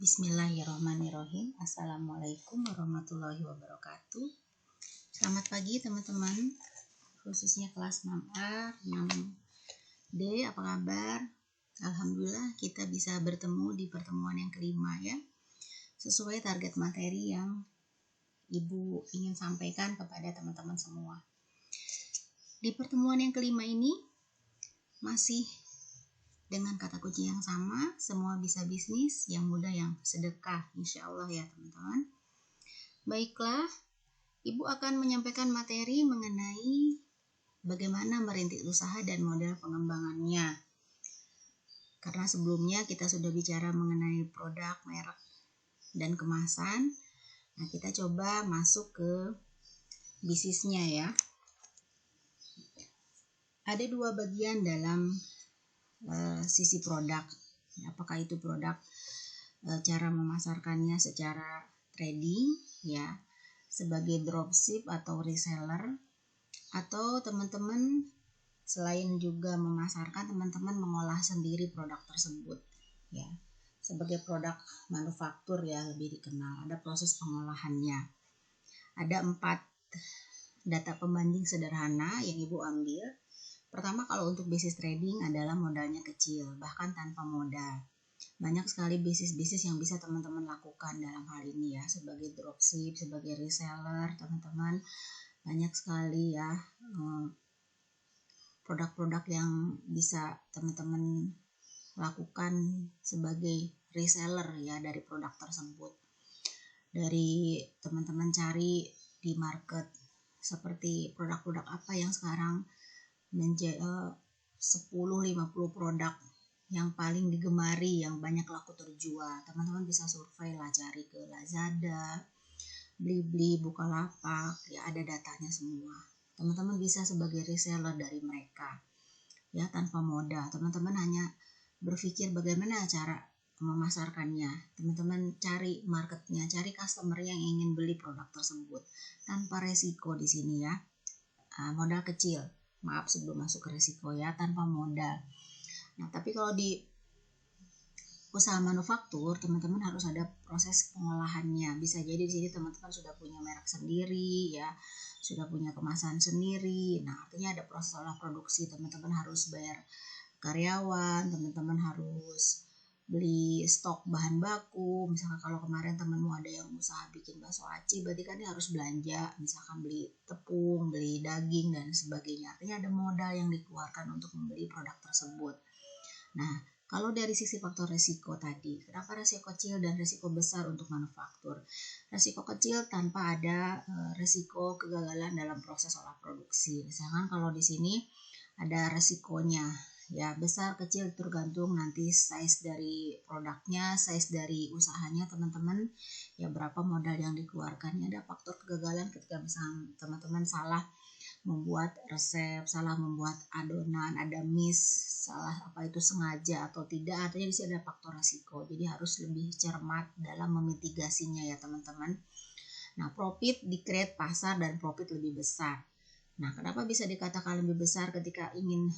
Bismillahirrahmanirrahim. Assalamualaikum warahmatullahi wabarakatuh. Selamat pagi teman-teman, khususnya kelas 6A, 6D, apa kabar? Alhamdulillah kita bisa bertemu di pertemuan yang kelima ya, sesuai target materi yang Ibu ingin sampaikan kepada teman-teman semua. Di pertemuan yang kelima ini masih dengan kata kunci yang sama, semua bisa bisnis, yang mudah yang sedekah, insya Allah ya teman-teman. Baiklah, Ibu akan menyampaikan materi mengenai bagaimana merintis usaha dan modal pengembangannya. Karena sebelumnya kita sudah bicara mengenai produk, merek, dan kemasan. Nah, kita coba masuk ke bisnisnya ya. Ada dua bagian dalam sisi produk. Apakah itu produk cara memasarkannya secara trading ya, sebagai dropship atau reseller, atau teman-teman selain juga memasarkan, teman-teman mengolah sendiri produk tersebut ya, sebagai produk manufaktur ya, lebih dikenal. Ada proses pengolahannya. Ada 4 data pembanding sederhana yang Ibu ambil. Pertama, kalau untuk bisnis trading adalah modalnya kecil, bahkan tanpa modal. Banyak sekali bisnis-bisnis yang bisa teman-teman lakukan dalam hal ini ya, sebagai dropship, sebagai reseller, teman-teman. Banyak sekali ya produk-produk yang bisa teman-teman lakukan sebagai reseller ya dari produk tersebut. Dari teman-teman cari di market seperti produk-produk apa yang sekarang menjadi 10-50 produk yang paling digemari, yang banyak laku terjual. Teman-teman bisa survei lah, cari ke Lazada, Blibli, Bukalapak, ya ada datanya semua. Teman-teman bisa sebagai reseller dari mereka ya, tanpa modal. Teman-teman hanya berpikir bagaimana cara memasarkannya. Teman-teman cari marketnya, cari customer yang ingin beli produk tersebut tanpa resiko di sini ya. Modal kecil. Maaf sebelum masuk ke resiko ya, tanpa modal. Nah, tapi kalau di usaha manufaktur, teman-teman harus ada proses pengolahannya. Bisa jadi di sini teman-teman sudah punya merek sendiri ya, sudah punya kemasan sendiri. Nah, artinya ada proses olah produksi. Teman-teman harus bayar karyawan, teman-teman harus beli stok bahan baku. Misalkan kalau kemarin temanmu ada yang usaha bikin bakso aci, berarti kan dia harus belanja, misalkan beli tepung, beli daging dan sebagainya. Artinya ada modal yang dikeluarkan untuk membeli produk tersebut. Nah, kalau dari sisi faktor resiko tadi, kenapa resiko kecil dan resiko besar untuk manufaktur? Resiko kecil tanpa ada resiko kegagalan dalam proses olah produksi. Misalkan kalau di sini ada resikonya ya, besar kecil tergantung nanti size dari produknya, size dari usahanya teman-teman ya, berapa modal yang dikeluarkan. Ada faktor kegagalan ketika misalnya teman-teman salah membuat resep, salah membuat adonan, ada miss, salah apa itu sengaja atau tidak, artinya di sini ada faktor resiko. Jadi harus lebih cermat dalam memitigasinya ya teman-teman. Nah, profit di-create pasar dan profit lebih besar. Nah, kenapa bisa dikatakan lebih besar ketika ingin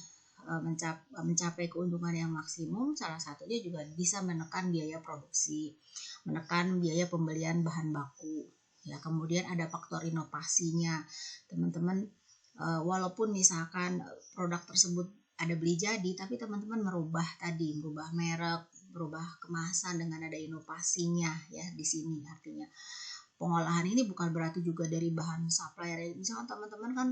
mencapai keuntungan yang maksimum? Salah satunya juga bisa menekan biaya produksi, menekan biaya pembelian bahan baku ya. Kemudian ada faktor inovasinya teman-teman. Walaupun misalkan produk tersebut ada beli jadi, tapi teman-teman merubah merek, berubah kemasan dengan ada inovasinya ya di sini. Artinya pengolahan ini bukan berarti juga dari bahan supplier. Misalkan teman-teman kan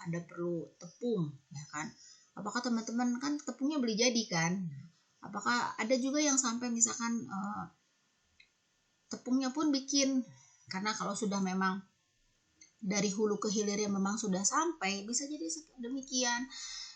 ada perlu tepung ya kan, apakah teman-teman kan tepungnya beli jadi kan, apakah ada juga yang sampai misalkan tepungnya pun bikin, karena kalau sudah memang dari hulu ke hilirnya memang sudah sampai, bisa jadi demikian.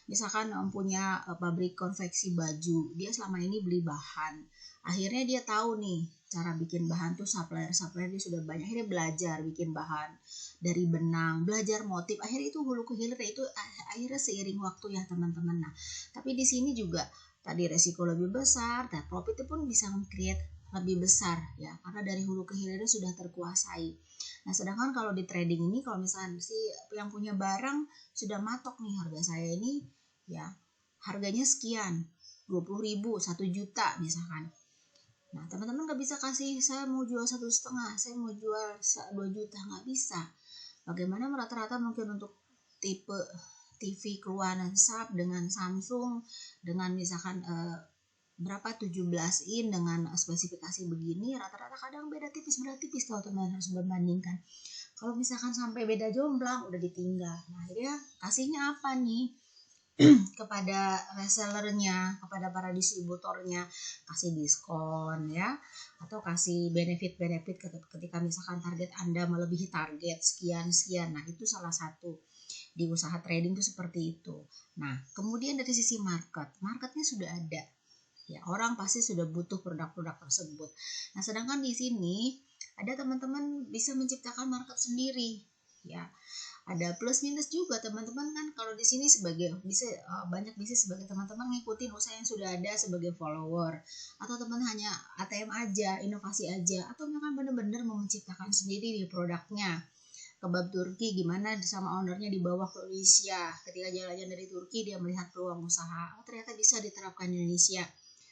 Misalkan punya pabrik konveksi baju, dia selama ini beli bahan, akhirnya dia tahu nih cara bikin bahan tuh, supplier dia sudah banyak, akhirnya belajar bikin bahan dari benang, belajar motif, akhirnya itu hulu ke hilir itu akhirnya seiring waktu ya teman-teman. Nah, tapi di sini juga tadi resiko lebih besar, dan profit pun bisa create lebih besar ya, karena dari hulu ke hilirnya sudah terkuasai. Nah, sedangkan kalau di trading ini, kalau misalnya si yang punya barang sudah matok nih, harga saya ini ya harganya sekian, 20.000, 1 juta misalkan. Nah, teman-teman nggak bisa kasih saya mau jual 1,5, saya mau jual 2 juta, nggak bisa. Bagaimana rata-rata mungkin untuk tipe TV keluaran Sharp dengan Samsung dengan misalkan berapa 17 in dengan spesifikasi begini, rata-rata kadang beda tipis kalau teman-teman harus membandingkan. Kalau misalkan sampai beda jomplang udah ditinggal. Nah, akhirnya kasihnya apa nih? Kepada resellernya, kepada para distributornya, kasih diskon ya, atau kasih benefit ketika misalkan target Anda melebihi target sekian. Nah, itu salah satu di usaha trading itu seperti itu. Nah, kemudian dari sisi marketnya sudah ada. Ya, orang pasti sudah butuh produk-produk tersebut. Nah, sedangkan di sini ada teman-teman bisa menciptakan market sendiri. Ya, ada plus minus juga teman-teman kan. Kalau di sini sebagai bisa banyak bisnis sebagai teman-teman ngikutin usaha yang sudah ada sebagai follower, atau teman hanya ATM aja, inovasi aja, atau misalkan benar-benar mau menciptakan sendiri di produknya. Kebab Turki gimana sama ownernya dibawa ke Indonesia, ketika jalan-jalan dari Turki dia melihat peluang usaha, oh ternyata bisa diterapkan di Indonesia,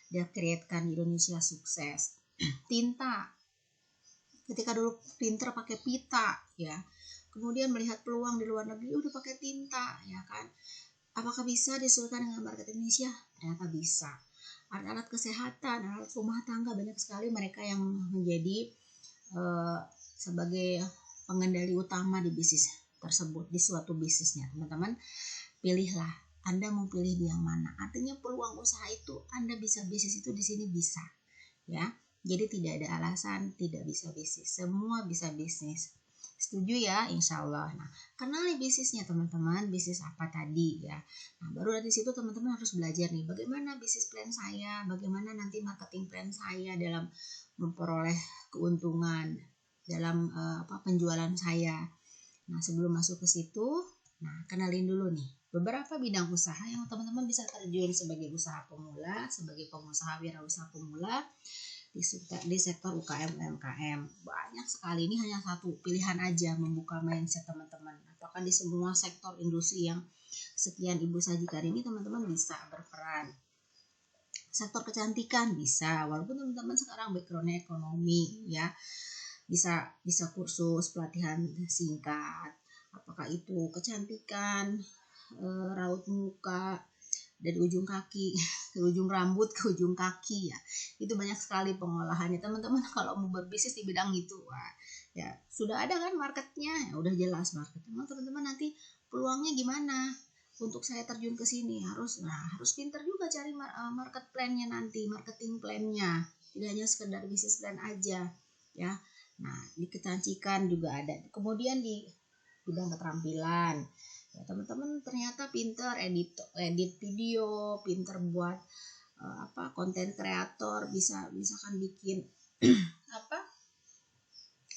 dia createkan di Indonesia, sukses. Tinta, ketika dulu printer pakai pita ya, kemudian melihat peluang di luar negeri udah pakai tinta ya kan, apakah bisa disesuaikan dengan market Indonesia? Ternyata bisa. Alat-alat kesehatan, alat rumah tangga, banyak sekali mereka yang menjadi sebagai pengendali utama di bisnis tersebut, di suatu bisnisnya. Teman-teman pilihlah, Anda mau pilih di yang mana. Artinya peluang usaha itu Anda bisa bisnis itu di sini bisa ya. Jadi tidak ada alasan tidak bisa bisnis, semua bisa bisnis. Setuju ya, insya Allah. Nah, kenali bisnisnya teman-teman, bisnis apa tadi ya. Nah, baru dari situ teman-teman harus belajar nih, bagaimana bisnis plan saya, bagaimana nanti marketing plan saya dalam memperoleh keuntungan dalam penjualan saya. Nah, sebelum masuk ke situ, nah kenalin dulu nih beberapa bidang usaha yang teman-teman bisa terjun sebagai usaha pemula, sebagai pengusaha wirausaha pemula di sektor UKM UMKM. Banyak sekali, ini hanya satu pilihan aja membuka mindset teman-teman. Apakah di semua sektor industri yang sekian ibu sajikan ini teman-teman bisa berperan. Sektor kecantikan bisa, walaupun teman-teman sekarang backgroundnya ekonomi ya, bisa kursus pelatihan singkat, apakah itu kecantikan, raut muka dari ujung kaki ke ujung rambut ke ujung kaki ya, itu banyak sekali pengolahannya teman-teman. Kalau mau berbisnis di bidang itu, wah, ya sudah ada kan marketnya, ya udah jelas market. Teman-teman nanti peluangnya gimana untuk saya terjun ke sini, harus pintar juga cari market plan-nya nanti, marketing plan-nya, tidak hanya sekedar bisnis plan aja ya. Nah, di kecantikan juga ada. Kemudian di bidang keterampilan, ya teman-teman ternyata pinter edit video, pinter buat konten kreator, misalkan bikin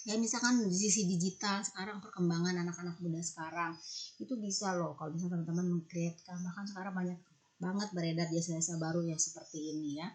ya misalkan di sisi digital sekarang perkembangan anak-anak muda sekarang itu bisa loh kalau misalkan teman-teman mengkreatkan. Bahkan sekarang banyak banget beredar jasa-jasa baru ya seperti ini ya.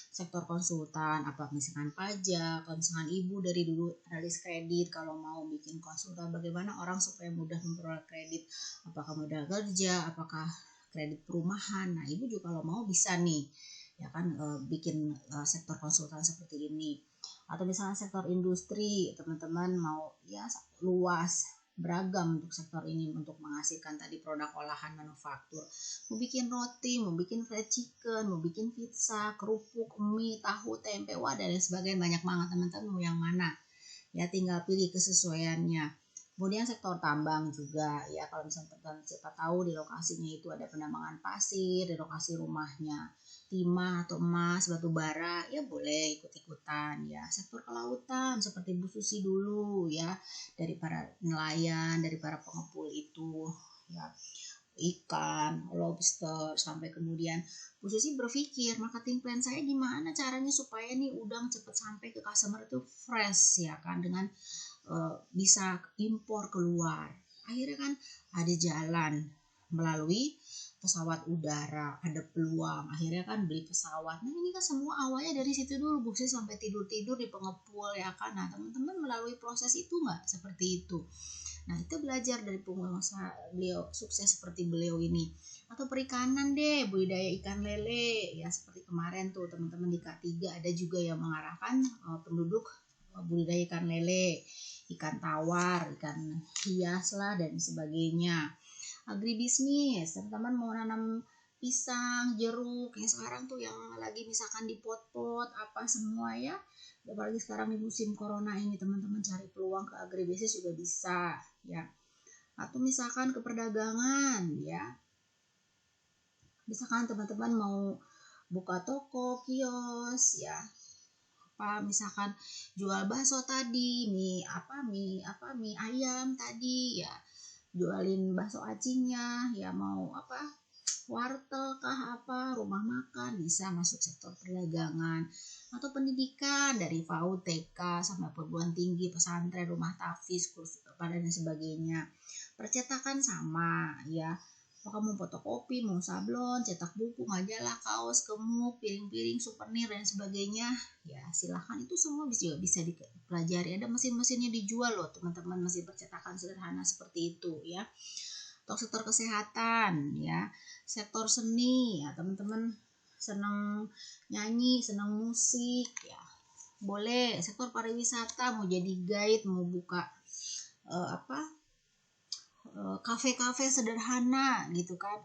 Sektor konsultan, apa misalkan pajak, kalau misalkan ibu dari dulu analis kredit, kalau mau bikin konsultan bagaimana orang supaya mudah memperoleh kredit, apakah modal kerja, apakah kredit perumahan. Nah, ibu juga kalau mau bisa nih ya kan, bikin sektor konsultan seperti ini. Atau misalnya sektor industri, teman-teman mau ya luas, beragam untuk sektor ini untuk menghasilkan tadi produk olahan manufaktur. Mau bikin roti, mau bikin fried chicken, mau bikin pizza, kerupuk, mie, tahu, tempe, wah dan sebagainya, banyak banget teman-teman mau yang mana. Ya tinggal pilih kesesuaiannya. Kemudian sektor tambang juga ya, kalau misalnya teman-teman siapa tahu di lokasinya itu ada penambangan pasir, di lokasi rumahnya timah atau emas, batu bara, ya boleh ikut-ikutan ya. Sektor kelautan seperti Bu Susi dulu ya, dari para nelayan, dari para pengepul itu ya, ikan, lobster, sampai kemudian Bu Susi berpikir marketing plan saya gimana caranya supaya nih udang cepat sampai ke customer itu fresh ya kan, dengan bisa impor keluar. Akhirnya kan ada jalan melalui pesawat udara, ada peluang, akhirnya kan beli pesawat. Nah ini kan semua awalnya dari situ dulu, Bu Sis, sampai tidur-tidur di pengepul ya kan. Nah teman-teman melalui proses itu nggak seperti itu? Nah itu belajar dari pengusaha beliau sukses seperti beliau ini. Atau perikanan deh, budidaya ikan lele ya, seperti kemarin tuh teman-teman di K3 ada juga yang mengarahkan penduduk budidaya ikan lele, ikan tawar, ikan hias lah dan sebagainya. Agribisnis, teman-teman mau nanam pisang, jeruk, yang sekarang tuh yang lagi misalkan di pot-pot apa semua ya. Apalagi sekarang di musim corona ini, teman-teman cari peluang ke agribisnis juga bisa ya. Atau misalkan ke perdagangan ya. Misalkan teman-teman mau buka toko, kios ya. Apa misalkan jual bakso tadi, mie ayam tadi ya. Jualin bakso acingnya ya, mau apa wartel kah apa, rumah makan, bisa masuk sektor perdagangan. Atau pendidikan dari PAUD, TK sampai perguruan tinggi, pesantren, rumah tafis, kursus dan sebagainya. Percetakan sama ya, apakah mau fotokopi, mau sablon, cetak buku, majalah, kaos, kemuk, piring-piring, souvenir dan sebagainya ya, silahkan. Itu semua bisa dipelajari. Ada mesin-mesinnya dijual loh teman-teman, mesin percetakan sederhana seperti itu ya. Atau sektor kesehatan ya, sektor seni ya, teman-teman senang nyanyi, senang musik ya, boleh. Sektor pariwisata, mau jadi guide, mau buka kafe-kafe sederhana gitu kan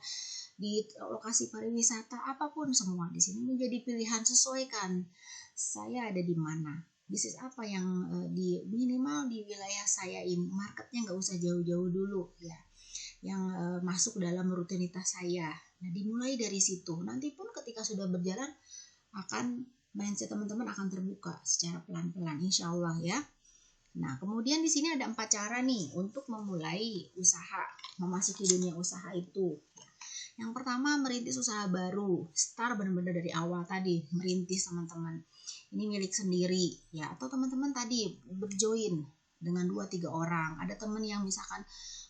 di lokasi pariwisata, apapun semua di sini menjadi pilihan. Sesuaikan saya ada di mana, bisnis apa yang di minimal di wilayah saya ini, marketnya nggak usah jauh-jauh dulu ya, yang masuk dalam rutinitas saya. Nah dimulai dari situ, nanti pun ketika sudah berjalan akan mindset teman-teman akan terbuka secara pelan-pelan, insya Allah ya. Nah, kemudian di sini ada 4 cara nih untuk memulai usaha, memasuki dunia usaha itu. Yang pertama, merintis usaha baru. Start benar-benar dari awal tadi, merintis teman-teman. Ini milik sendiri ya, atau teman-teman tadi berjoin dengan 2-3 orang. Ada teman yang misalkan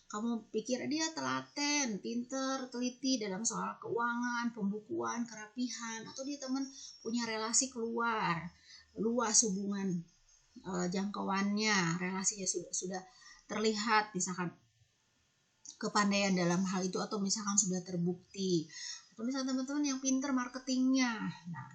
kamu pikir dia telaten, pinter, teliti dalam soal keuangan, pembukuan, kerapihan, atau dia teman punya relasi keluar, luas hubungan jangkauannya, relasinya sudah terlihat, misalkan kepandaian dalam hal itu, atau misalkan sudah terbukti. Atau misalkan teman-teman yang pinter marketingnya, nah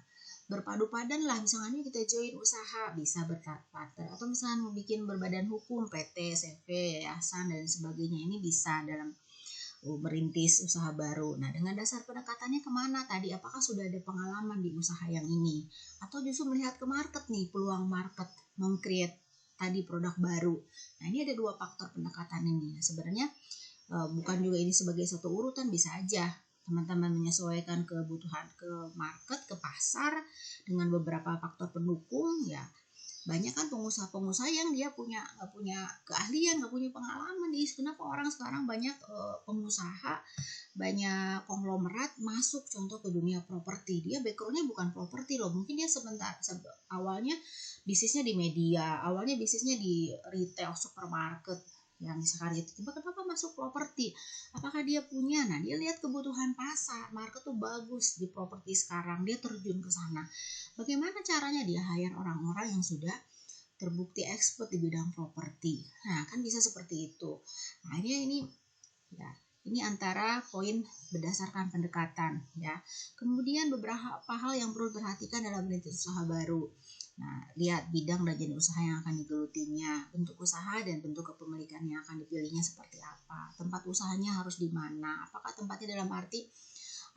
berpadu padan lah, misalnya kita join usaha, bisa berpartner. Atau misalnya mau bikin berbadan hukum, PT, CV, yayasan dan sebagainya, ini bisa dalam merintis usaha baru. Nah, dengan dasar pendekatannya kemana tadi? Apakah sudah ada pengalaman di usaha yang ini? Atau justru melihat ke market nih, peluang market, meng-create tadi produk baru. Nah, ini ada 2 faktor pendekatan ini. Sebenarnya bukan juga ini sebagai satu urutan, bisa aja teman-teman menyesuaikan kebutuhan ke market, ke pasar dengan beberapa faktor pendukung ya. Banyak kan pengusaha-pengusaha yang dia nggak punya keahlian, nggak punya pengalaman nih. Kenapa orang sekarang banyak pengusaha, banyak konglomerat masuk contoh ke dunia properti, dia backgroundnya bukan properti loh, mungkin dia awalnya bisnisnya di media, awalnya bisnisnya di retail, supermarket ya misalkan gitu. Kenapa masuk properti? Apakah dia punya? Nah dia lihat kebutuhan pasar, market tuh bagus di properti sekarang, dia terjun ke sana. Bagaimana caranya? Dia hire orang-orang yang sudah terbukti expert di bidang properti. Nah, kan bisa seperti itu. Nah, ini ya, ini antara poin berdasarkan pendekatan ya. Kemudian beberapa hal yang perlu diperhatikan dalam merintis usaha baru. Nah, lihat bidang dan jenis usaha yang akan digelutinya, bentuk usaha dan bentuk kepemilikan yang akan dipilihnya seperti apa. Tempat usahanya harus di mana? Apakah tempatnya dalam arti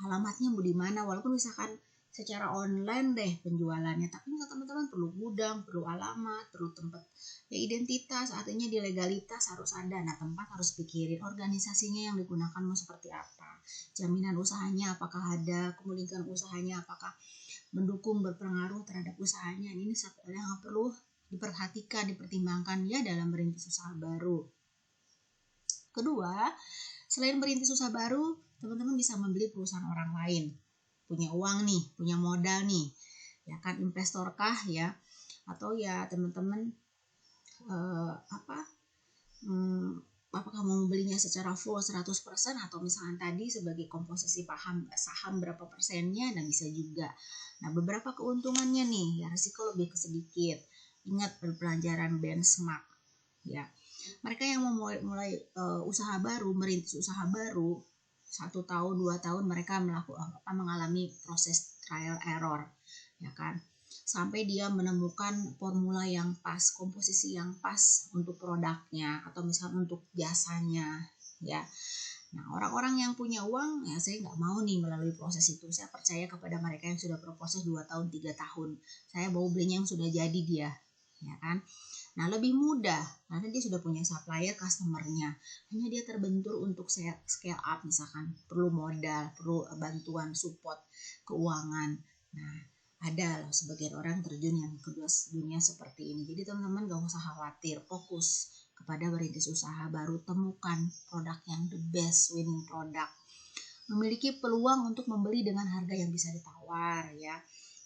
alamatnya mau di mana? Walaupun misalkan secara online deh penjualannya, tapi teman-teman perlu gudang, perlu alamat, perlu tempat ya, identitas, artinya di legalitas harus ada. Nah tempat harus pikirin, organisasinya yang digunakan mau seperti apa, jaminan usahanya apakah ada, kemudian usahanya apakah mendukung, berpengaruh terhadap usahanya. Ini satu yang perlu diperhatikan, dipertimbangkan ya dalam merintis usaha baru. Kedua, selain merintis usaha baru, teman-teman bisa membeli perusahaan orang lain. Punya uang nih, punya modal nih, ya kan, investor kah ya, atau ya teman-teman apakah mau membelinya secara full 100% atau misalkan tadi sebagai komposisi saham berapa persennya, nah bisa juga. Nah, beberapa keuntungannya nih, ya risiko lebih sedikit. Ingat pelajaran benchmark ya. Mereka yang mau mulai usaha baru, merintis usaha baru, 1 tahun 2 tahun mereka mengalami proses trial error ya kan, sampai dia menemukan formula yang pas, komposisi yang pas untuk produknya atau misalnya untuk jasanya ya. Nah, orang-orang yang punya uang ya saya nggak mau nih melalui proses itu. Saya percaya kepada mereka yang sudah berproses 2 tahun 3 tahun. Saya mau belinya yang sudah jadi dia ya kan. Nah, lebih mudah karena dia sudah punya supplier, customernya. Hanya dia terbentur untuk scale up misalkan, perlu modal, perlu bantuan support keuangan. Nah, ada loh sebagian orang terjun yang kedua dunia seperti ini. Jadi teman-teman gak usah khawatir, fokus kepada merintis usaha baru, temukan produk yang the best winning product. Memiliki peluang untuk membeli dengan harga yang bisa ditawar ya.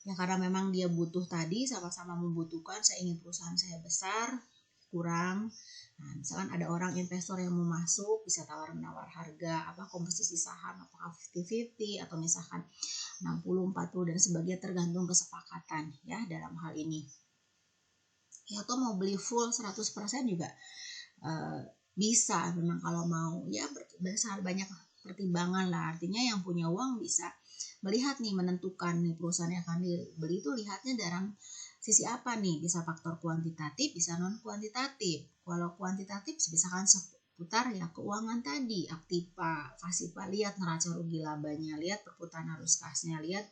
Ya karena memang dia butuh tadi, sama-sama membutuhkan, saya ingin perusahaan saya besar, kurang. Nah, misalkan ada orang investor yang mau masuk, bisa tawar-menawar harga, komposisi saham, apakah 50-50 atau misalkan 60-40 dan sebagainya, tergantung kesepakatan ya dalam hal ini. Ya atau mau beli full 100% juga bisa memang kalau mau ya, berdasar banyak pertimbangan lah. Artinya yang punya uang bisa melihat nih, menentukan nih perusahaan yang akan dibeli itu lihatnya dalam sisi apa nih, bisa faktor kuantitatif, bisa non kuantitatif. Kalau kuantitatif misalkan seputar ya keuangan tadi, aktiva, pasiva, lihat neraca rugi labanya, lihat perputaran arus kasnya, lihat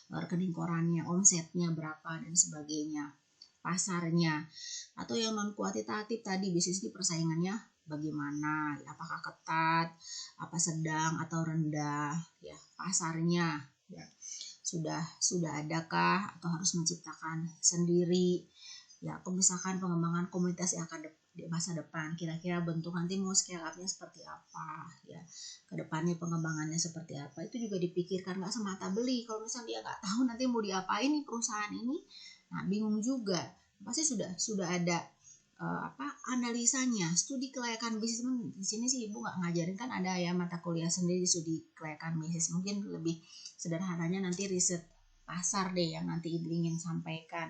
rekening korannya, omsetnya berapa dan sebagainya, pasarnya. Atau yang non kuantitatif tadi, bisnis ini persaingannya bagaimana, apakah ketat, apa sedang atau rendah ya, pasarnya ya sudah adakah atau harus menciptakan sendiri ya. Misalkan pengembangan komunitas yang akan di masa depan, kira-kira bentuk nanti mau scale up-nya seperti apa ya, kedepannya pengembangannya seperti apa, itu juga dipikirkan. Nggak semata beli. Kalau misalnya dia nggak tahu nanti mau diapain nih perusahaan ini, nah bingung juga. Pasti sudah ada analisanya, studi kelayakan bisnis. Di sini sih ibu nggak ngajarin, kan ada ya mata kuliah sendiri studi kelayakan bisnis. Mungkin lebih sederhananya nanti riset pasar deh yang nanti ibu ingin sampaikan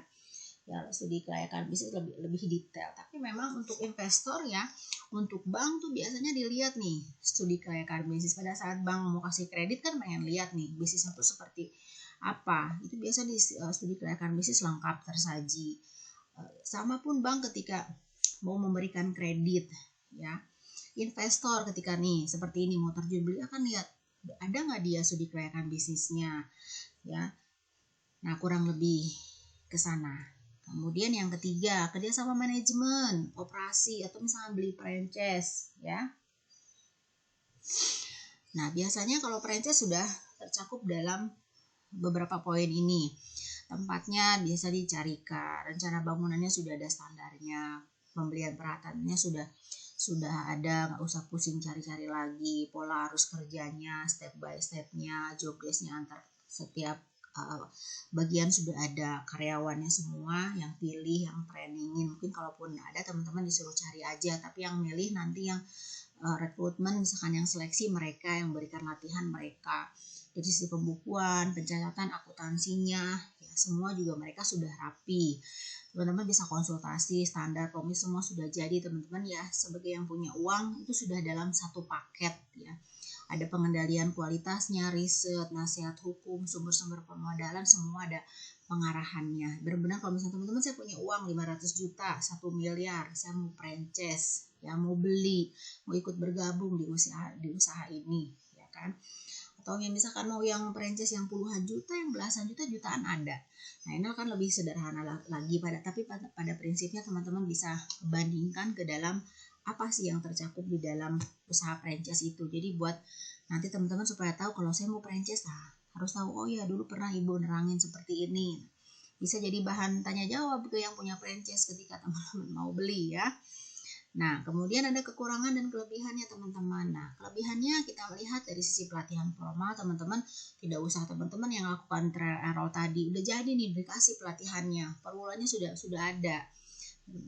ya. Studi kelayakan bisnis lebih detail. Tapi memang untuk investor ya, untuk bank tuh biasanya dilihat nih studi kelayakan bisnis. Pada saat bank mau kasih kredit kan pengen lihat nih bisnisnya tuh seperti apa. Itu biasa di studi kelayakan bisnis lengkap tersaji. Sama pun bank ketika mau memberikan kredit ya, investor ketika nih seperti ini mau terjun beli akan lihat ada nggak dia studi kelayakan bisnisnya ya. Nah, kurang lebih ke sana. Kemudian yang ketiga, kerjasama manajemen operasi atau misalnya beli franchise ya. Nah, biasanya kalau franchise sudah tercakup dalam beberapa poin ini. Tempatnya biasa dicarikan, rencana bangunannya sudah ada standarnya, pembelian peralatannya sudah ada, nggak usah pusing cari-cari lagi, pola arus kerjanya, step by stepnya, job desk-nya antar setiap bagian sudah ada, karyawannya semua yang pilih, yang trainingin. Mungkin kalaupun ada teman-teman disuruh cari aja, tapi yang milih nanti yang rekrutmen, misalkan yang seleksi mereka, yang berikan latihan mereka. Dari sisi pembukuan, pencatatan, akuntansinya, ya semua juga mereka sudah rapi. Teman-teman bisa konsultasi, standar, promis semua sudah jadi teman-teman ya. Sebagai yang punya uang itu sudah dalam satu paket ya. Ada pengendalian kualitasnya, riset, nasihat hukum, sumber-sumber pemodalan, semua ada pengarahannya. Benar-benar kalau misalnya teman-teman saya punya uang 500 juta, 1 miliar, saya mau franchise, ya mau beli, mau ikut bergabung di usaha ini, ya kan? Atau yang misalkan mau yang franchise yang puluhan juta, yang belasan jutaan ada. Nah, ini akan lebih sederhana lagi tapi pada prinsipnya teman-teman bisa bandingkan ke dalam apa sih yang tercakup di dalam usaha franchise itu. Jadi buat nanti teman-teman supaya tahu kalau saya mau franchise harus tahu, oh ya dulu pernah ibu nerangin seperti ini. Bisa jadi bahan tanya jawab ke yang punya franchise ketika teman-teman mau beli ya. Nah, kemudian ada kekurangan dan kelebihannya teman-teman. Nah, kelebihannya kita melihat dari sisi pelatihan formal, teman-teman tidak usah teman-teman yang lakukan trial error tadi. Udah jadi nih dikasih pelatihannya, formulanya sudah ada.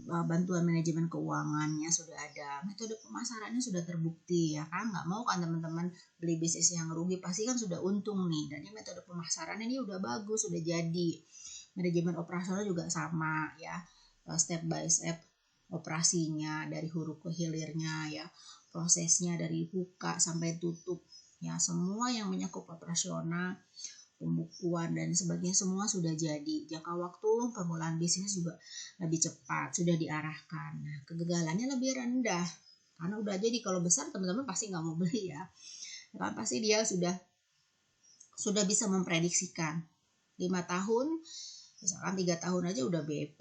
bantuan manajemen keuangannya sudah ada, metode pemasarannya sudah terbukti ya kan. Nggak mau kan teman-teman beli bisnis yang rugi, pasti kan sudah untung nih. Dan ini metode pemasarannya ini udah bagus, sudah jadi. Manajemen operasional juga sama ya, step by step operasinya dari huruf ke hilirnya ya, prosesnya dari buka sampai tutup ya, semua yang menyangkut operasional, pembukuan dan sebagainya semua sudah jadi. Jangka waktu permulaan bisnis juga lebih cepat, sudah diarahkan. Nah, kegagalannya lebih rendah karena udah jadi. Kalau besar teman-teman pasti nggak mau beli ya, kan pasti dia sudah bisa memprediksikan 5 tahun, misalkan 3 tahun aja udah BP,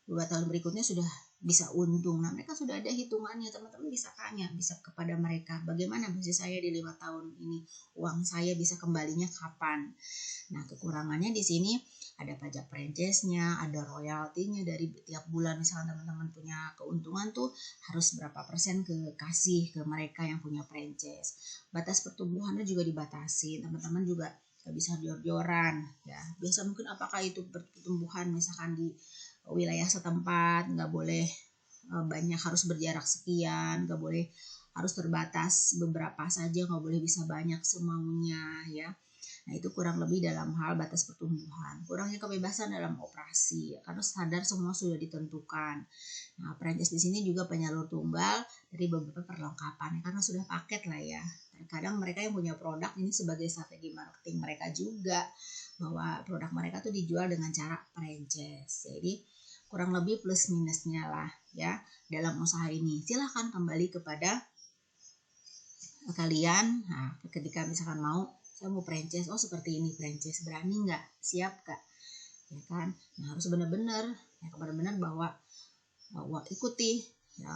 2 tahun berikutnya sudah bisa untung. Nah, mereka sudah ada hitungannya. Teman-teman bisa tanya, bisa kepada mereka, bagaimana bisnis saya di 5 tahun ini, uang saya bisa kembalinya kapan. Nah, kekurangannya di sini ada pajak franchise-nya, ada royaltinya dari tiap bulan. Misalnya teman-teman punya keuntungan tuh harus berapa persen kasih ke mereka yang punya franchise. Batas pertumbuhannya juga dibatasi. Teman-teman juga gak bisa jor-joran ya. Biasa mungkin apakah itu pertumbuhan misalkan di wilayah setempat, nggak boleh banyak, harus berjarak sekian, nggak boleh, harus terbatas beberapa saja, nggak boleh bisa banyak semaunya ya. Nah, itu kurang lebih dalam hal batas pertumbuhan. Kurangnya kebebasan dalam operasi karena sadar semua sudah ditentukan. Nah, franchise di sini juga penyalur tunggal dari beberapa perlengkapan karena sudah paket lah ya. Terkadang mereka yang punya produk ini sebagai strategi marketing mereka juga, bahwa produk mereka tuh dijual dengan cara franchise. Jadi kurang lebih plus minusnya lah ya dalam usaha ini. Silahkan kembali kepada kalian. Nah, ketika misalkan saya mau franchise, oh seperti ini franchise, berani nggak, siap nggak, ya kan. Nah, harus benar-benar bahwa ikuti ya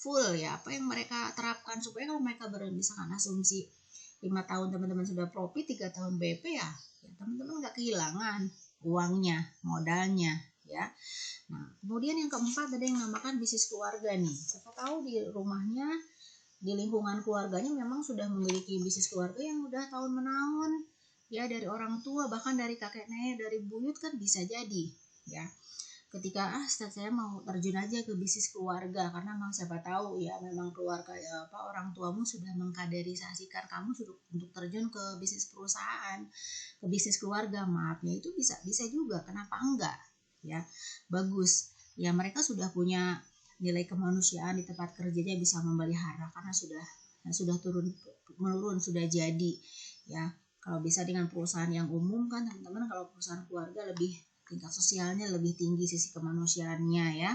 full ya apa yang mereka terapkan, supaya kalau mereka misalkan asumsi 5 tahun teman-teman sudah profit, 3 tahun BP ya teman-teman nggak kehilangan uangnya, modalnya ya. Nah, kemudian yang keempat ada yang namakan bisnis keluarga nih. Siapa tahu di rumahnya, di lingkungan keluarganya memang sudah memiliki bisnis keluarga yang udah tahun menahun ya, dari orang tua, bahkan dari kakek nenek, dari buyut kan bisa jadi ya. Ketika saya mau terjun aja ke bisnis keluarga karena memang siapa tahu ya, memang keluarga ya, orang tuamu sudah mengkaderisasikan kamu sudah untuk terjun ke bisnis perusahaan, ke bisnis keluarga, maaf ya, itu bisa juga, kenapa enggak ya, bagus ya. Mereka sudah punya nilai kemanusiaan di tempat kerjanya, bisa memelihara karena sudah menurun, sudah jadi ya. Kalau bisa dengan perusahaan yang umum kan teman-teman, kalau perusahaan keluarga lebih tingkat sosialnya lebih tinggi, sisi kemanusiaannya ya.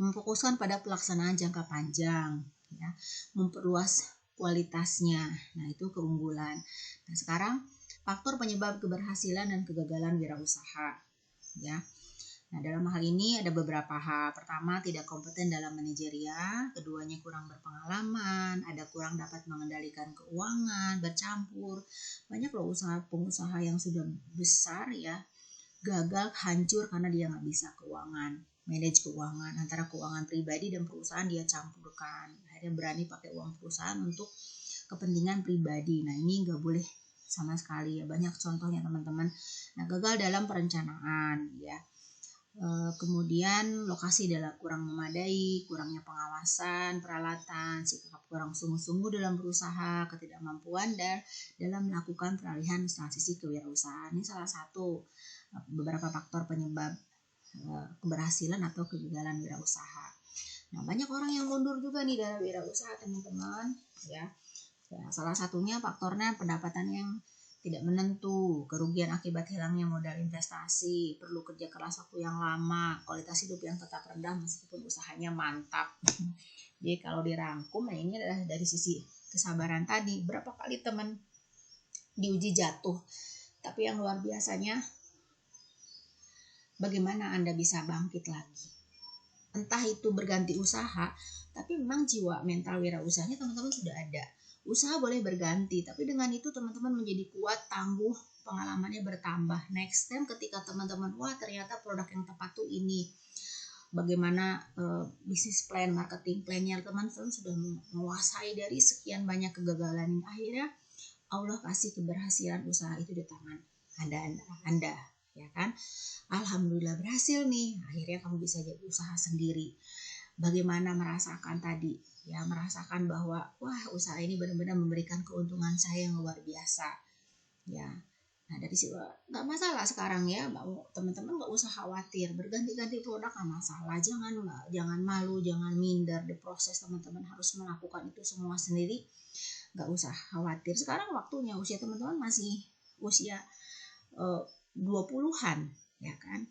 Memfokuskan pada pelaksanaan jangka panjang ya, memperluas kualitasnya. Nah, itu keunggulan. Nah, sekarang faktor penyebab keberhasilan dan kegagalan wirausaha ya. Nah, dalam hal ini ada beberapa hal. Pertama, tidak kompeten dalam manajerial. Keduanya, kurang berpengalaman. Ada kurang dapat mengendalikan keuangan, bercampur. Banyak loh pengusaha yang sudah besar ya, gagal, hancur karena dia nggak bisa manage keuangan. Antara keuangan pribadi dan perusahaan dia campurkan. Akhirnya berani pakai uang perusahaan untuk kepentingan pribadi. Nah, ini nggak boleh sama sekali ya. Banyak contohnya teman-teman. Nah, gagal dalam perencanaan ya. Kemudian lokasi adalah kurang memadai, kurangnya pengawasan, peralatan, sikap kurang sungguh-sungguh dalam berusaha, ketidakmampuan dan dalam melakukan peralihan transisi kewirausahaan. Ini salah satu beberapa faktor penyebab keberhasilan atau kegagalan wirausaha. Nah, banyak orang yang mundur juga nih dalam wirausaha teman-teman ya. Salah satunya faktornya pendapatan yang tidak menentu, kerugian akibat hilangnya modal investasi, perlu kerja keras waktu yang lama, kualitas hidup yang tetap rendah meskipun usahanya mantap. Jadi kalau dirangkum, nah ini adalah dari sisi kesabaran tadi. Berapa kali teman diuji jatuh, tapi yang luar biasanya bagaimana Anda bisa bangkit lagi. Entah itu berganti usaha, tapi memang jiwa mental wirausahanya teman-teman sudah ada. Usaha boleh berganti, tapi dengan itu teman-teman menjadi kuat, tangguh, pengalamannya bertambah. Next time ketika teman-teman, wah ternyata produk yang tepat tuh ini, bagaimana bisnis plan, marketing plan-nya teman-teman sudah menguasai dari sekian banyak kegagalan ini. Akhirnya Allah kasih keberhasilan usaha itu di tangan Anda ya kan? Alhamdulillah berhasil nih, akhirnya kamu bisa jadi usaha sendiri. Bagaimana merasakan tadi? Ya, merasakan bahwa wah, usaha ini benar-benar memberikan keuntungan saya yang luar biasa. Ya. Nah, dari situ nggak masalah sekarang ya, teman-teman nggak usah khawatir, berganti-ganti produk nggak masalah, jangan malu, jangan minder, di proses teman-teman harus melakukan itu semua sendiri, nggak usah khawatir. Sekarang waktunya, usia teman-teman masih usia 20-an, ya kan?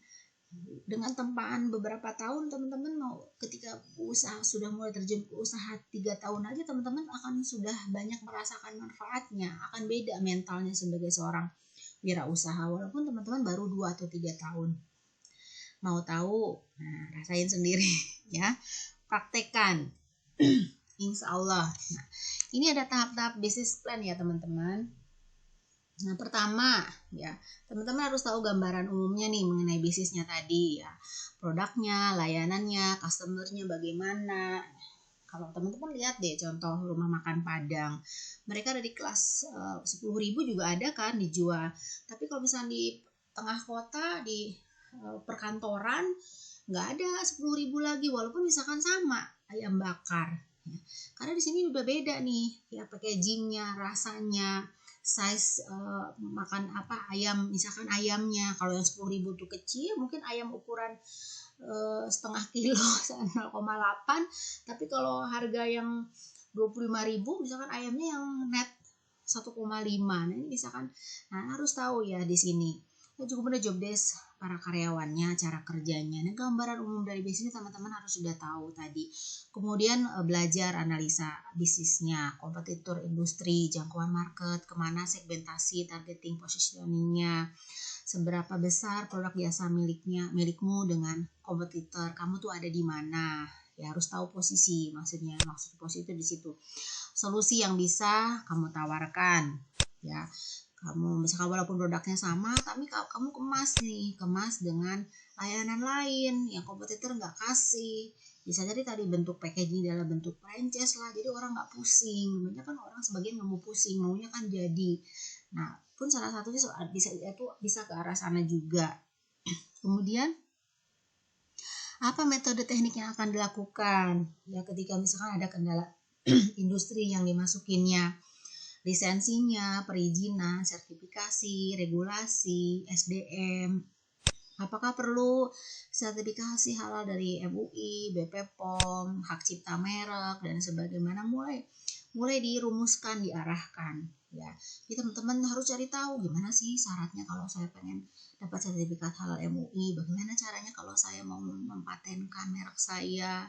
Dengan tempaan beberapa tahun teman-teman mau ketika usaha sudah mulai terjun ke usaha 3 tahun aja, teman-teman akan sudah banyak merasakan manfaatnya, akan beda mentalnya sebagai seorang wirausaha walaupun teman-teman baru 2 atau 3 tahun. Mau tahu? Nah, rasain sendiri ya, praktekkan. Insya Allah. Nah, ini ada tahap-tahap bisnis plan ya teman-teman. Nah, pertama ya, teman-teman harus tahu gambaran umumnya nih mengenai bisnisnya tadi ya. Produknya, layanannya, customernya bagaimana. Kalau teman-teman lihat deh contoh rumah makan Padang. Mereka dari kelas 10.000 juga ada kan dijual. Tapi kalau misalnya di tengah kota, di perkantoran, nggak ada 10.000 lagi walaupun misalkan sama ayam bakar. Ya. Karena di sini udah beda nih ya, packagingnya, rasanya, size makan apa ayam, misalkan ayamnya kalau yang 10.000 tuh kecil, mungkin ayam ukuran setengah kilo 0,8, tapi kalau harga yang 25.000 misalkan ayamnya yang net 1,5. Nah, ini misalkan, nah harus tahu ya di sini. Nah, juga ada job desk para karyawannya, cara kerjanya. Nah, gambaran umum dari bisnis teman-teman harus sudah tahu tadi. Kemudian belajar analisa bisnisnya, kompetitor, industri, jangkauan market, kemana segmentasi, targeting, positioningnya, seberapa besar produk jasa milikmu dengan kompetitor, kamu tuh ada di mana. Ya harus tahu posisi, maksud posisi itu di situ. Solusi yang bisa kamu tawarkan, ya. Kamu misalkan walaupun produknya sama, tapi kamu kemas dengan layanan lain yang kompetitor nggak kasih. Bisa jadi tadi bentuk packaging dalam bentuk franchise lah, jadi orang nggak pusing. Banyak kan orang sebagian nggak mau pusing, maunya kan jadi. Nah, pun salah satunya bisa ke arah sana juga. Kemudian apa metode teknik yang akan dilakukan ya ketika misalkan ada kendala industri yang dimasukinnya, lisensinya, perizinan, sertifikasi, regulasi, SDM. Apakah perlu sertifikasi halal dari MUI, BP POM, hak cipta merek dan sebagaimana, mulai dirumuskan, diarahkan ya. Jadi teman-teman harus cari tahu gimana sih syaratnya kalau saya pengen dapat sertifikat halal MUI, bagaimana caranya kalau saya mau mempatenkan merek saya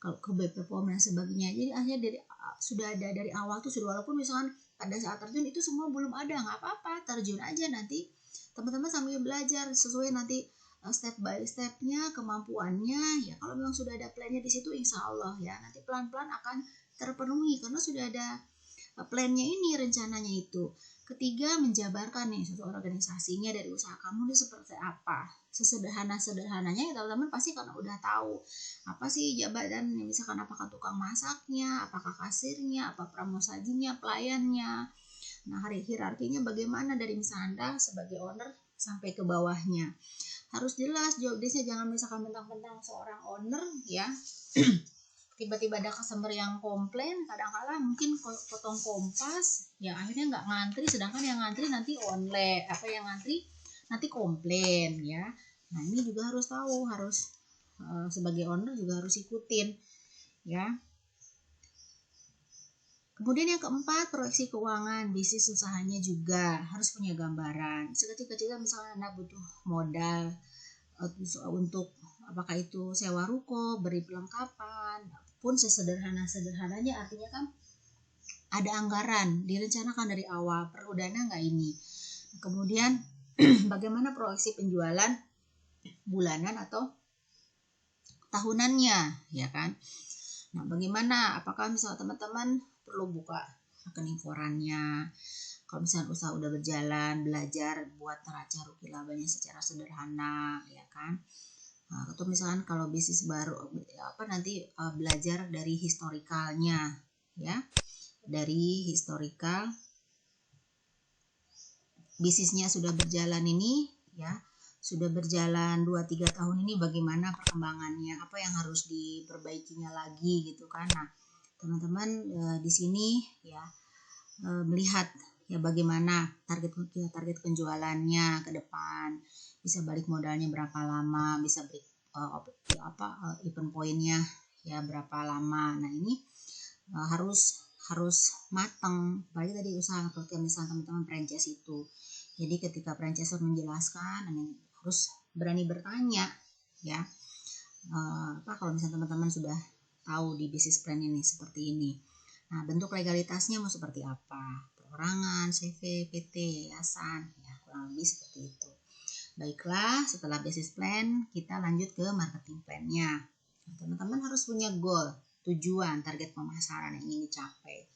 ke BP POM dan sebagainya. Jadi akhirnya sudah ada dari awal tuh, sudah, walaupun misalkan pada saat terjun itu semua belum ada, nggak apa-apa, terjun aja, nanti teman-teman sambil belajar sesuai nanti step by stepnya, kemampuannya ya. Kalau memang sudah ada plannya di situ, insya Allah ya nanti pelan-pelan akan terpenuhi karena sudah ada plannya ini, rencananya itu. Ketiga, menjabarkan nih suatu organisasinya dari usaha kamu ini seperti apa. Sesederhana-sederhananya ya teman-teman pasti karena udah tahu apa sih jabatan, misalkan apakah tukang masaknya, apakah kasirnya, apa pramusajinya, pelayannya. Nah, hierarkinya bagaimana dari misalnya Anda sebagai owner sampai ke bawahnya. Harus jelas job desk-nya, jangan misalkan mentang-mentang seorang owner ya. Tiba-tiba ada customer yang komplain, kadang-kadang mungkin potong kompas ya, akhirnya nggak ngantri, sedangkan yang ngantri nanti yang ngantri nanti komplain ya. Nah, ini juga harus tahu, harus sebagai owner juga harus ikutin ya. Kemudian yang keempat, proyeksi keuangan bisnis usahanya juga harus punya gambaran. Seketika misalnya Anda butuh modal untuk apakah itu sewa ruko, beri perlengkapan, pun sesederhana-sederhananya, artinya kan ada anggaran, direncanakan dari awal, perlu dana nggak ini. Kemudian bagaimana proyeksi penjualan bulanan atau tahunannya, ya kan. Nah, bagaimana, apakah misalnya teman-teman perlu buka rekening korannya, kalau misalnya usaha udah berjalan, belajar buat neraca rugi labanya secara sederhana, ya kan. Nah, atau misalkan kalau bisnis baru nanti belajar dari historikalnya ya, dari historikal bisnisnya sudah berjalan ini ya, sudah berjalan 2-3 tahun ini bagaimana perkembangannya, apa yang harus diperbaikinya lagi gitu kan. Nah, teman-teman di sini ya melihat ya bagaimana target penjualannya ke depan, bisa balik modalnya berapa lama, bisa balik event poinnya ya berapa lama. Nah, ini harus matang. Apalagi tadi usaha seperti misalnya teman-teman franchise itu. Jadi ketika franchise menjelaskan, harus berani bertanya ya. Kalau misalnya teman-teman sudah tahu di bisnis plan ini seperti ini. Nah, bentuk legalitasnya mau seperti apa? Perorangan, CV, PT, yayasan, ya kurang lebih seperti itu. Baiklah, setelah bisnis plan, kita lanjut ke marketing plan-nya. Nah, teman-teman harus punya goal, tujuan, target pemasaran yang ingin dicapai.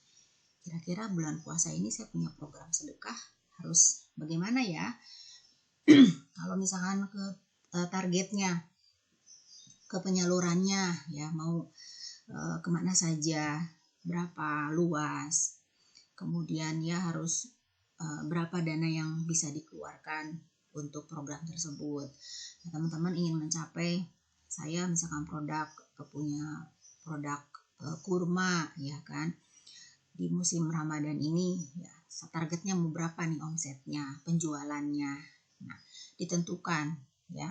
Kira-kira bulan puasa ini saya punya program sedekah, harus bagaimana ya? Kalau misalkan ke targetnya, ke penyalurannya, ya mau kemana saja, berapa luas, kemudian ya harus berapa dana yang bisa dikeluarkan untuk program tersebut. Nah, teman-teman ingin mencapai, saya misalkan punya produk kurma ya kan, di musim Ramadan ini ya targetnya mau berapa nih omsetnya, penjualannya. Nah, ditentukan ya,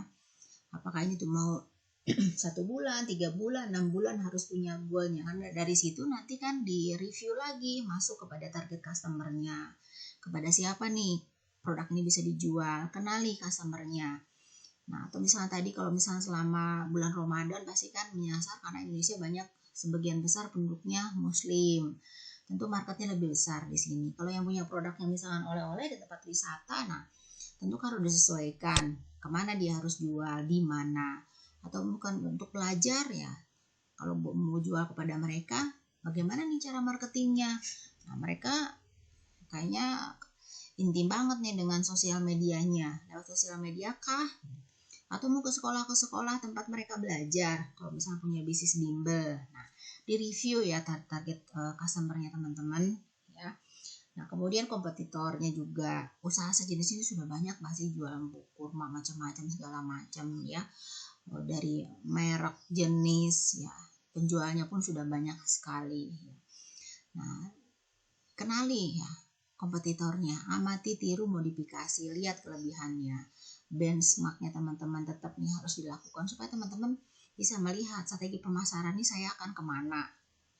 apakah ini tuh mau 1 bulan, 3 bulan, 6 bulan harus punya goalnya. Karena dari situ nanti kan di review lagi, masuk kepada target customernya, kepada siapa nih produk ini bisa dijual, kenali customernya. Nah, atau misalnya tadi kalau misalnya selama bulan Ramadan pasti kan menyasar, karena Indonesia banyak, sebagian besar penduduknya Muslim. Tentu marketnya lebih besar di sini. Kalau yang punya produknya misalkan oleh-oleh di tempat wisata, nah tentu kan harus disesuaikan kemana dia harus jual, di mana. Atau bukan untuk pelajar ya, kalau mau jual kepada mereka, bagaimana nih cara marketingnya. Nah, mereka kayaknya intim banget nih dengan sosial medianya. Lewat sosial media kah? Atau mau ke sekolah tempat mereka belajar, kalau misalnya punya bisnis bimbel. Nah, di review ya target customernya teman-teman ya. Nah, kemudian kompetitornya juga, usaha sejenis ini sudah banyak masih jualan kurma macam-macam segala macam ya, dari merek, jenis ya, penjualnya pun sudah banyak sekali ya. Nah, kenali ya kompetitornya, amati, tiru, modifikasi, lihat kelebihannya, benchmarknya teman-teman tetap nih harus dilakukan supaya teman-teman bisa melihat strategi pemasaran ini saya akan kemana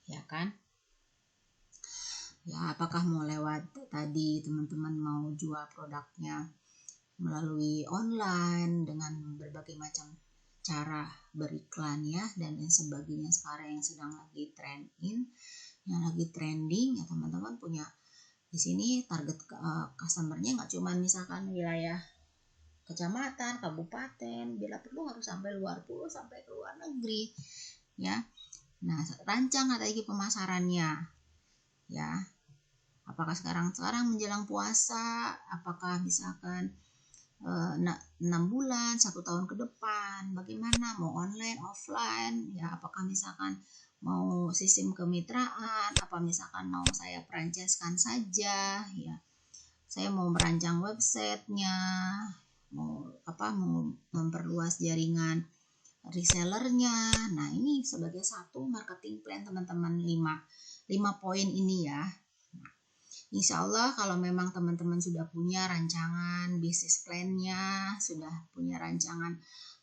ya kan. Ya, apakah mau lewat tadi teman-teman mau jual produknya melalui online dengan berbagai macam cara beriklan ya, dan lain sebagainya sekarang yang sedang lagi yang lagi trending ya. Teman-teman punya di sini target customernya nggak cuma misalkan wilayah kecamatan, kabupaten, bila perlu harus sampai luar pulau, sampai ke luar negeri ya. Nah, rancang strategi pemasarannya ya. Apakah sekarang menjelang puasa, apakah misalkan 6 bulan, 1 tahun ke depan, bagaimana, mau online, offline ya, apakah misalkan mau sistem kemitraan, apa misalkan mau saya franchise-kan saja ya, saya mau merancang websitenya, mau memperluas jaringan resellernya. Nah, ini sebagai satu marketing plan teman-teman, 5 poin ini ya. Insya Allah kalau memang teman-teman sudah punya rancangan bisnis plan-nya, sudah punya rancangan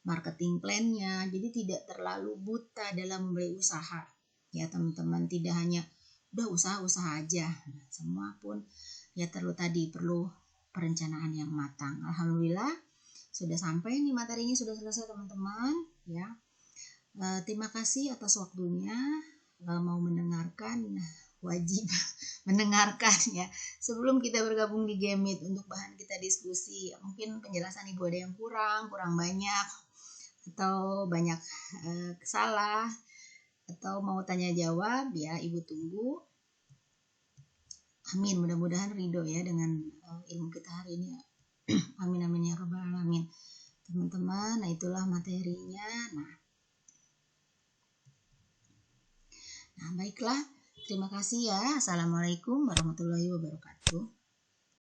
marketing plan-nya, jadi tidak terlalu buta dalam memulai usaha. Ya teman-teman, tidak hanya udah usaha-usaha aja. Nah, semua pun ya perlu perencanaan yang matang. Alhamdulillah sudah sampai nih, materinya sudah selesai teman-teman ya. Terima kasih atas waktunya, mau mendengarkan, wajib mendengarkan ya sebelum kita bergabung di Gamit untuk bahan kita diskusi. Mungkin penjelasan Ibu ada yang kurang banyak, atau banyak salah, atau mau tanya jawab ya, Ibu tunggu. Amin, mudah-mudahan ridho ya dengan ilmu kita hari ini. Amin amin ya rabbal alamin. Teman-teman, nah itulah materinya. Nah baiklah, terima kasih ya. Assalamualaikum warahmatullahi wabarakatuh.